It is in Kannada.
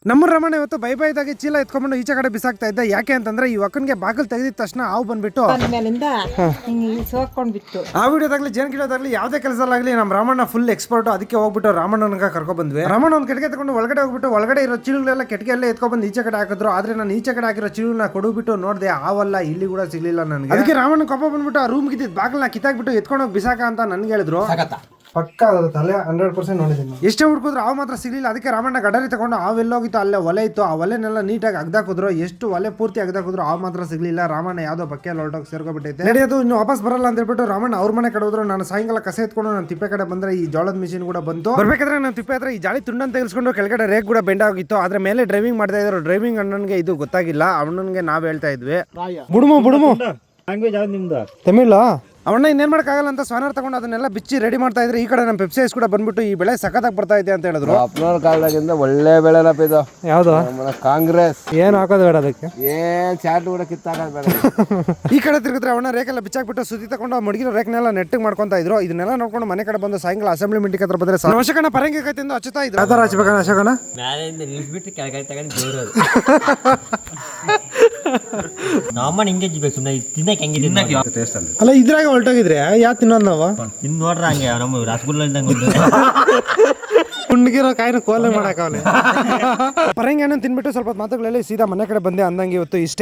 ನಮ್ಮ ರಮಣ ಇವತ್ತು ಬೈದಾಗಿ ಚೀಲ ಎತ್ಕೊಂಡ್ಬಂದು ಈಚೆ ಕಡೆ ಬಿಸಾಕ್ತಾ ಇದ್ದ. ಯಾಕೆ ಅಂತಂದ್ರೆ ಈ ಒಕ್ಕನ್ಗೆ ಬಾಗಿಲು ತೆಗೆದಿದ ತಕ್ಷಣ ಹಾವು ಬಂದ್ಬಿಟ್ಟು ಆ ವಿಡಿಯೋದಾಗ್ಲಿ ಜೇನ್ ಗಿಡದಾಗ್ಲಿ ಯಾವ್ದೇ ಕೆಲಸದಾಗ್ಲಿ ನಮ್ಮ ರಾಮಣ್ಣ ಫುಲ್ ಎಕ್ಸ್ಪರ್ಟ್. ಅದಕ್ಕೆ ಹೋಗ್ಬಿಟ್ಟು ರಾಮಣ್ಣನ ಕರ್ಕೊಂಡ್ ಬಂದ್ವಿ. ರಾಮಣ್ಣ ಒಂದ್ ಕೆಟ್ಟಿಗೆ ತಗೊಂಡು ಒಳಗಡೆ ಹೋಗ್ಬಿಟ್ಟು ಒಳಗಡೆ ಇರೋ ಚೀಲಗಳೆಲ್ಲ ಕೆಟ್ಟಿಗೆಲ್ಲ ಎತ್ಕೊಂಡ್ಬಂದು ಈಚೆ ಕಡೆ ಹಾಕಿದ್ರು. ಆದ್ರೆ ನಾನು ಈಚೆ ಕಡೆ ಹಾಕಿರೋ ಚೀಲನ ಕೊಡುಬಿಟ್ಟು ನೋಡ್ದೆ ಆವಲ್ಲ ಇಲ್ಲಿ ಕೂಡ ಸಿಗ್ಲಿಲ್ಲ ನನಗೆ. ಅದಕ್ಕೆ ರಾಮಣ್ಣ ಕೋಪ ಬಂದ್ಬಿಟ್ಟು ಆ ರೂಮ್ ಗಿದ್ದಿದ್ ಬಾಗಿಲನ್ನ ಕಿತ್ತಾಕ್ಬಿಟ್ಟು ಎತ್ಕೊಂಡೋಗಿ ಬಿಸಾಕ ಅಂತ ನನ್ಗೆ ಹೇಳಿದ್ರು. ಪಕ್ಕ ತಲೆ 100% ನೋಡಿದ್ದೀನಿ. ಎಷ್ಟೇ ಹುಡ್ಕಿದ್ರು ಹಾವು ಮಾತ್ರ ಸಿಗ್ಲಿಲ್ಲ. ಅದಕ್ಕೆ ರಾಮಣ್ಣ ಗಡರಿ ತಗೊಂಡು ಹಾವೆಲ್ಲೋಗಿತ್ತು, ಅಲ್ಲೇ ಒಲೆ ಇತ್ತು, ಆ ಒಲೆನೆಲ್ಲ ನೀಟಾಗಿ ಅಗ್ದಾಕಿದ್ರು. ಎಷ್ಟು ಒಲೆ ಪೂರ್ತಿ ಅಗ್ದಾಕಿದ್ರು ಹಾವು ಮಾತ್ರ ಸಿಗ್ಲಿಲ್ಲ. ರಾಮಣ್ಣ ಯಾವ್ದೋ ಬಕ್ಕೆಯಲ್ಲಿ ಹೊರಟೋಗಿ ಸೇರ್ಕೊಬಿಟ್ಟೈತೆ. ನಡೆಯೋದು ಇನ್ನು ವಾಪಸ್ ಬರಲ್ಲ ಅಂತ ಹೇಳ್ಬಿಟ್ಟು ರಾಮಣ್ಣ ಅವ್ರ ಮನೆ ಕಡೆ ಹೋದ್ರು. ನಾನು ಸಾಯಂಕಾಲ ಕಸ ಎತ್ಕೊಂಡು ನಾನು ತಿಪ್ಪೆ ಕಡೆ ಬಂದ್ರೆ ಈ ಜೋಳದ ಮಿಷಿನ್ ಕೂಡ ಬಂತು. ಬರ್ಬೇಕಾದ್ರೆ ನಾನು ತಿಪ್ಪೆ ಹತ್ರ ಈ ಜಾಳಿ ತುಂಡನ್ನು ತೆಗೆಸ್ಕೊಂಡು ಕೆಳಗಡೆ ರೇಕ್ ಕೂಡ ಬೆಂಡ್ ಆಗಿತ್ತು. ಆದ್ರೆ ಮೇಲೆ ಡ್ರೈವಿಂಗ್ ಮಾಡ್ತಾ ಇದ್ರು. ಡ್ರೈವಿಂಗ್ ಅಣ್ಣನ್ಗೆ ಇದು ಗೊತ್ತಾಗಿಲ್ಲ. ಅಣ್ಣನ್ಗೆ ನಾವ್ ಹೇಳ್ತಾ ಇದ್ವಿ ಬುಡುಮು ತಮಿಳ ಅವಣ್ಣ ಇನ್ನೇನ್ ಮಾಡಕ್ಕಾಗಲ್ಲ ಅಂತ ಸ್ವಾನರ್ ತಗೊಂಡು ಅದನ್ನೆಲ್ಲ ಬಿಚ್ಚಿ ರೆಡಿ ಮಾಡ್ತಾ ಇದ್ರೆ. ಈ ಕಡೆ ನಮ್ಮ ಪೆಪ್ಸಿ ಐಸ್ ಕೂಡ ಬಂದ್ಬಿಟ್ಟು ಈ ಬೆಳೆ ಸಖತ್ತಾಗಿ ಬರ್ತಾ ಇದೆ ಅಂತ ಹೇಳಿದ್ರು. ಅಪ್ನೋರ್ ಕಾಲದಾಗಿಂದ ಒಳ್ಳೆ ಬೆಳೆನಪ್ಪ ಇದು. ಯಾವ್ದು ಕಾಂಗ್ರೆಸ್. ಏನ್ ಹಾಕೋದು ಬೇಡ ಅದಕ್ಕೆ, ಏನ್ ಚಾಟ್ ಕೂಡ ಕಿತ್ತಾಗೋದು ಬೇಡ. ಈ ಕಡೆ ತಿರುಗಿದ್ರೆ ಅವಣ್ಣ ರೇಕೆಲ್ಲ ಬಿಚ್ಚಾಕ್ಬಿಟ್ಟು ಸುದ್ದಿ ತಗೊಂಡು ಮಡಗಿರೋ ರೇಕ್ನೆಲ್ಲ ನೆಟ್ಟಿಗೆ ಮಾಡ್ಕೊಂತ ಇದ್ರು. ಇದನ್ನೆಲ್ಲ ನೋಡ್ಕೊಂಡು ಮನೆ ಕಡೆ ಬಂದು ಸಾಯಂಕಾಲ ಅಸೆಂಬ್ಲಿ ಮೀಟಿಂಗ್ ಹತ್ರ ಬಂದ್ರೆ ಅವಶ್ಯಕನ ಪರಂಗಿ ಕೈತಿಂದ ಹಚ್ಚುತ್ತಾ ಇದ್ರು. ಯಾವ್ದಾರ ಹಚ್ಬೇಕಣ ಅಶೋಕನ ಮ್ಯಾಲಿಂದ ನಿಲ್ಸ್ಬಿಟ್ಟು ಕೆಳಗಡೆ ತಗೊಂಡು ಜೋರೋದು. ನಮ್ಮಣ್ಣ ಹಿಂಗೆ ಜಿಬೇಕು ಸುಮ್ಮನೆ ತಿನ್ನಕ್ಕೆ ಹೆಂಗೆ ಅಲ್ಲ ಇದ್ರಾಗ ಹೊರಟೋಗಿದ್ರೆ ಯಾ ತಿನ್ನೋದು ನಾವು ತಿನ್ ನೋಡ್ರ ಹಂಗೆ ನಮ್ಮ ರಸಗುಲ್ಲ ಇದ್ದಂಗೆ ಕುಂಡ್ಗಿರೋ ಕಾಯಿನ ಕೋಲೆ ಮಾಡಕ್ಕೆ ಪರಂಗಿ ಹಣ್ಣು ತಿನ್ಬಿಟ್ಟು ಸ್ವಲ್ಪ ಮಾತುಗಳಲ್ಲಿ ಸೀದಾ ಮನೆ ಕಡೆ ಬಂದೆ ಅಂದಂಗೆ ಇವತ್ತು ಇಷ್ಟೇ.